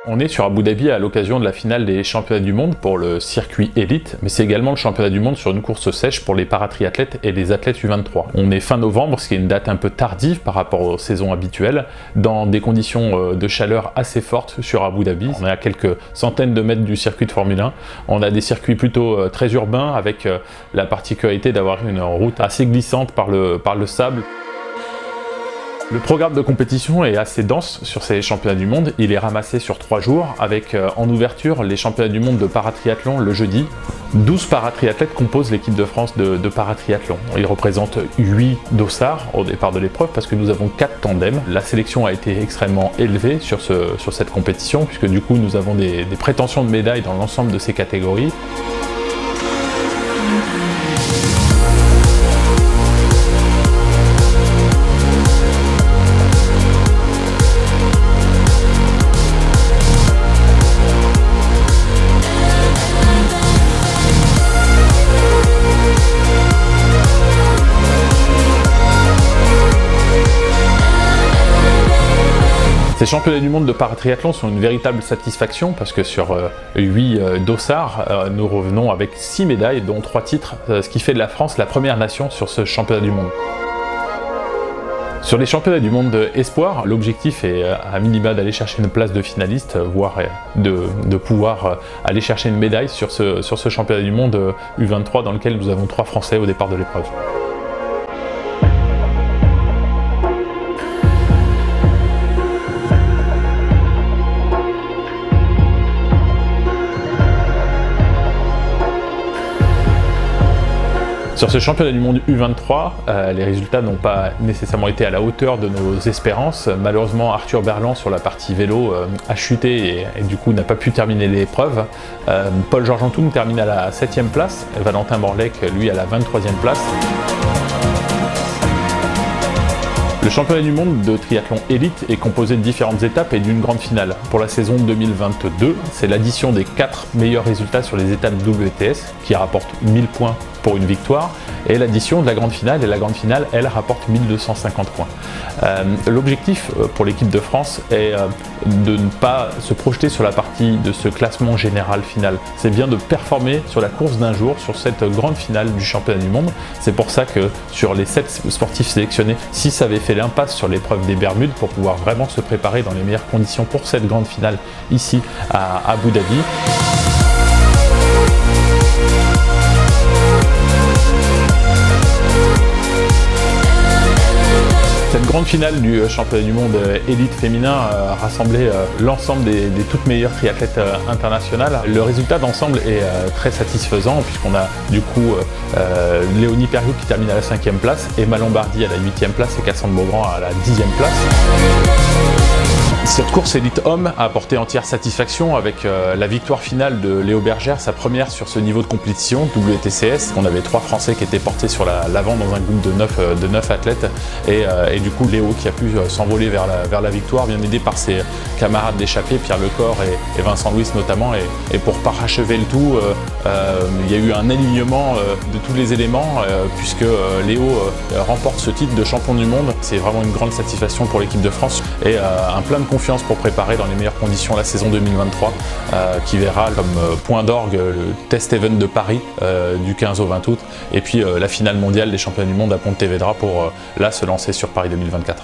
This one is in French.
On est sur Abu Dhabi à l'occasion de la finale des championnats du monde pour le circuit élite, mais c'est également le championnat du monde sur une course sèche pour les paratriathlètes et les athlètes U23. On est fin novembre, ce qui est une date un peu tardive par rapport aux saisons habituelles, dans des conditions de chaleur assez fortes sur Abu Dhabi. On est à quelques centaines de mètres du circuit de Formule 1. On a des circuits plutôt très urbains avec la particularité d'avoir une route assez glissante par le sable. Le programme de compétition est assez dense sur ces championnats du monde. Il est ramassé sur 3 jours avec en ouverture les championnats du monde de paratriathlon le jeudi. 12 paratriathlètes composent l'équipe de France de paratriathlon. Ils représentent 8 dossards au départ de l'épreuve parce que nous avons 4 tandems. La sélection a été extrêmement élevée sur cette compétition puisque du coup nous avons des prétentions de médailles dans l'ensemble de ces catégories. Ces championnats du monde de paratriathlon sont une véritable satisfaction parce que sur 8 dossards, nous revenons avec 6 médailles, dont 3 titres, ce qui fait de la France la première nation sur ce championnat du monde. Sur les championnats du monde espoir, l'objectif est à minima d'aller chercher une place de finaliste, voire de pouvoir aller chercher une médaille sur ce championnat du monde U23 dans lequel nous avons 3 Français au départ de l'épreuve. Sur ce championnat du monde U23, les résultats n'ont pas nécessairement été à la hauteur de nos espérances. Malheureusement, Arthur Berland sur la partie vélo a chuté et du coup n'a pas pu terminer l'épreuve. Paul-Georges Antoun termine à la 7e place, Valentin Borlec lui à la 23e place. Le championnat du monde de triathlon élite est composé de différentes étapes et d'une grande finale. Pour la saison 2022, c'est l'addition des 4 meilleurs résultats sur les étapes WTS qui rapportent 1000 points pour une victoire et l'addition de la grande finale, et la grande finale elle rapporte 1250 points. L'objectif pour l'équipe de France est de ne pas se projeter sur la partie de ce classement général final. C'est bien de performer sur la course d'un jour, sur cette grande finale du championnat du monde. C'est pour ça que sur les 7 sportifs sélectionnés, 6 avaient fait l'impasse sur l'épreuve des Bermudes pour pouvoir vraiment se préparer dans les meilleures conditions pour cette grande finale ici à Abu Dhabi. Cette grande finale du championnat du monde élite féminin rassemblait l'ensemble des toutes meilleures triathlètes internationales. Le résultat d'ensemble est très satisfaisant puisqu'on a du coup Léonie Perriot qui termine à la 5e place, Emma Lombardi à la 8e place et Cassandre Beaugrand à la 10e place. Cette course élite homme a apporté entière satisfaction avec la victoire finale de Léo Bergère, sa première sur ce niveau de compétition, WTCS. On avait 3 Français qui étaient portés sur l'avant dans un groupe de 9 athlètes et du coup Léo qui a pu s'envoler vers la victoire, bien aidé par ses camarades d'échappée, Pierre Lecor et Vincent Louis notamment. Et pour parachever le tout, il y a eu un alignement de tous les éléments puisque Léo remporte ce titre de champion du monde. C'est vraiment une grande satisfaction pour l'équipe de France et un plein de confiance pour préparer dans les meilleures conditions la saison 2023 qui verra comme point d'orgue le test event de Paris du 15 au 20 août et puis la finale mondiale des championnats du monde à Pontevedra pour là se lancer sur Paris 2024.